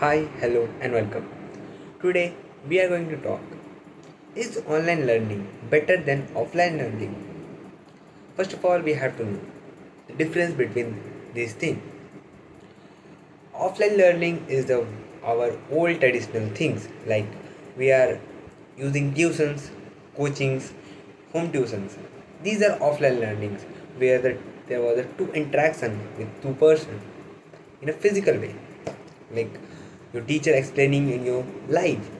Hi, hello, and welcome. Today we are going to talk, is online learning better than offline learning? First of all, we have to know the difference between these things. Offline learning is the our old traditional things like we are using tuitions, coachings, home tuitions. These are offline learnings where there was a two interaction with two person in a physical way, like your teacher explaining in your live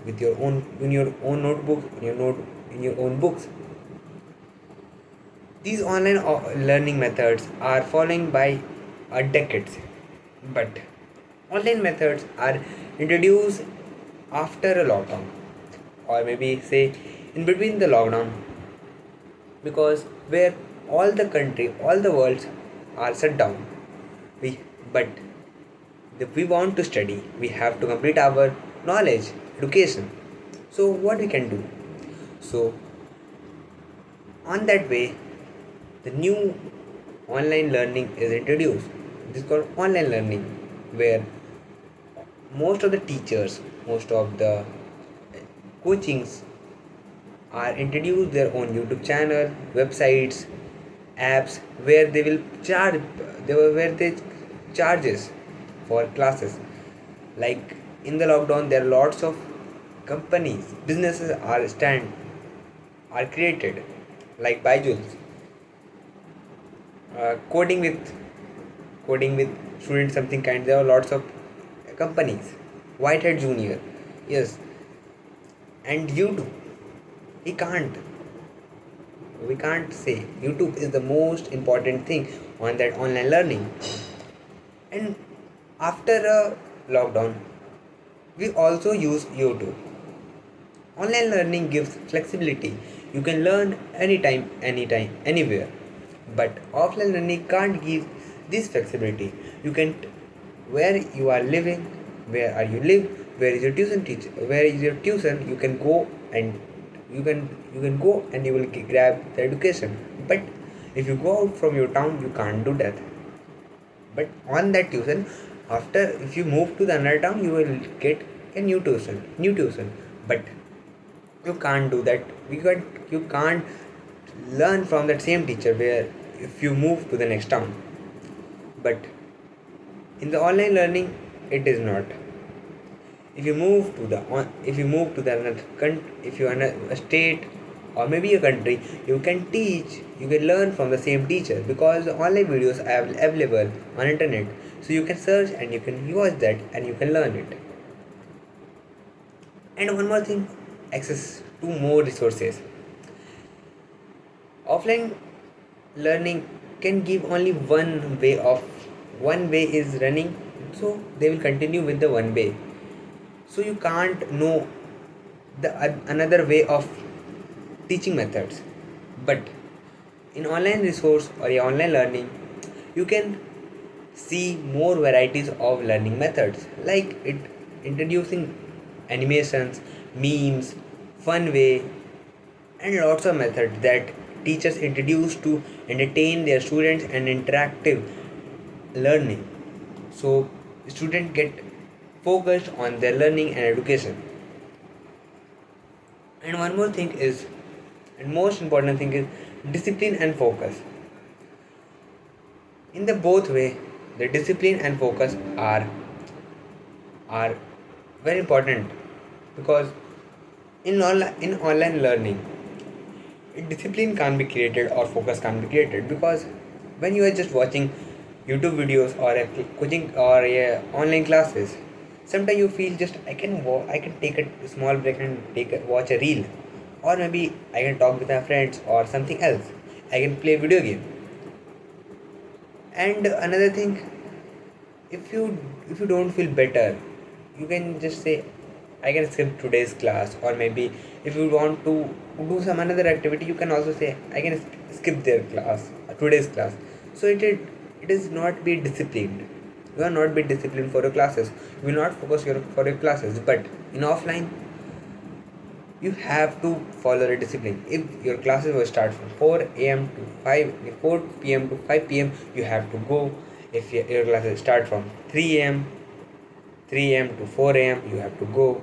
with your own in your own notebook in your own books. These online learning methods are following by decades, but online methods are introduced after a lockdown, or maybe say in between the lockdown, because where all the country, all the worlds are shut down. We but if we want to study, we have to complete our knowledge, education. So what we can do? So on that way, the new online learning is introduced. This is called online learning, where most of the teachers, most of the coachings are introduced their own YouTube channel, websites, apps where they will charge. Where they charges for classes. Like in the lockdown, there are lots of companies, businesses are created, like Byju's, coding with students something kind. There are lots of companies, Whitehead Junior, yes, and YouTube. We can't we can't say YouTube is the most important thing on that online learning. And after a lockdown, we also use YouTube. Online learning gives flexibility. You can learn anytime, anywhere. But offline learning can't give this flexibility. You can where you are living, where are you live, where is your tuition teacher, where is your tuition, you can go and you can go and you will grab the education. But if you go out from your town, you can't do that. But on that tuition, after if you move to the another town, you will get a new tuition. But you can't do that. You can't learn from that same teacher where if you move to the next town. But in the online learning, it is not. If you move to the another if you are in a state or maybe a country, you can learn from the same teacher, because the online videos are available on internet. So you can search and you can watch that and you can learn it. And one more thing, access to more resources. Offline learning can give only one way is running, so they will continue with the one way. So you can't know the another way of teaching methods. But in online resource or online learning, you can see more varieties of learning methods, like it introducing animations, memes, fun way, and lots of methods that teachers introduce to entertain their students and interactive learning. So students get focused on their learning and education. And one more thing is, and most important thing is, discipline and focus. In the both way, the discipline and focus are very important, because in online learning, discipline can't be created or focus can't be created, because when you are just watching YouTube videos or a coaching or a online classes, sometimes you feel just I can take a small break and watch a reel, or maybe I can talk with my friends or something else. I can play video game. And another thing, if you don't feel better, you can just say I can skip today's class. Or maybe if you want to do some another activity, you can also say I can skip their class, today's class. So it is not be disciplined. You are not be disciplined for your classes. You will not focus for your classes. But in offline, you have to follow the discipline. If your classes will start from 4 p.m. to 5 p.m., you have to go. If your classes start from 3 a.m., 3 a.m. to 4 a.m. you have to go.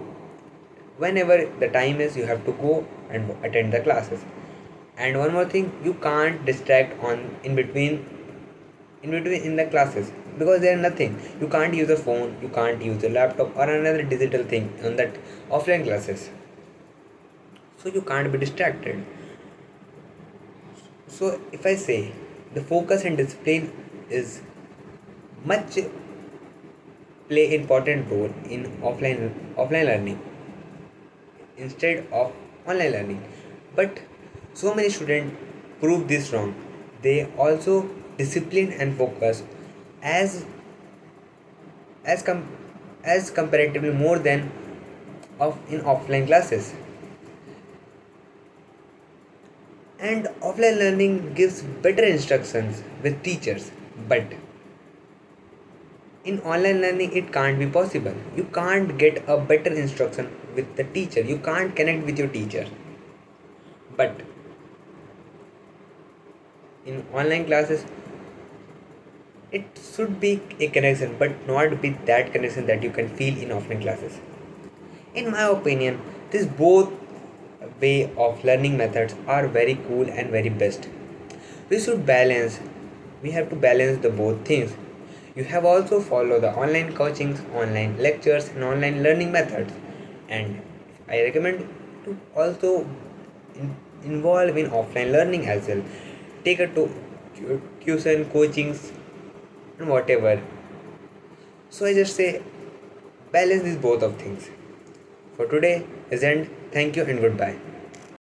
Whenever the time is, you have to go and attend the classes. And one more thing, you can't distract on in between in the classes, because there are nothing. You can't use a phone, you can't use a laptop or another digital thing on that offline classes, so you can't be distracted. So if I say, the focus and discipline is much play important role in offline learning instead of online learning. But so many students prove this wrong. They also discipline and focus as as com- as comparatively more than of in offline classes. And offline learning gives better instructions with teachers, but in online learning it can't be possible. You can't get a better instruction with the teacher, you can't connect with your teacher. But in online classes it should be a connection, but not be that connection that you can feel in offline classes. In my opinion, these both way of learning methods are very cool and very best. We should balance, we have to balance the both things. You have also follow the online coachings, online lectures and online learning methods, and I recommend to also involve in offline learning as well. Take a tuition coachings and whatever. So I just say, balance these both of things. For today is end. Thank you and goodbye.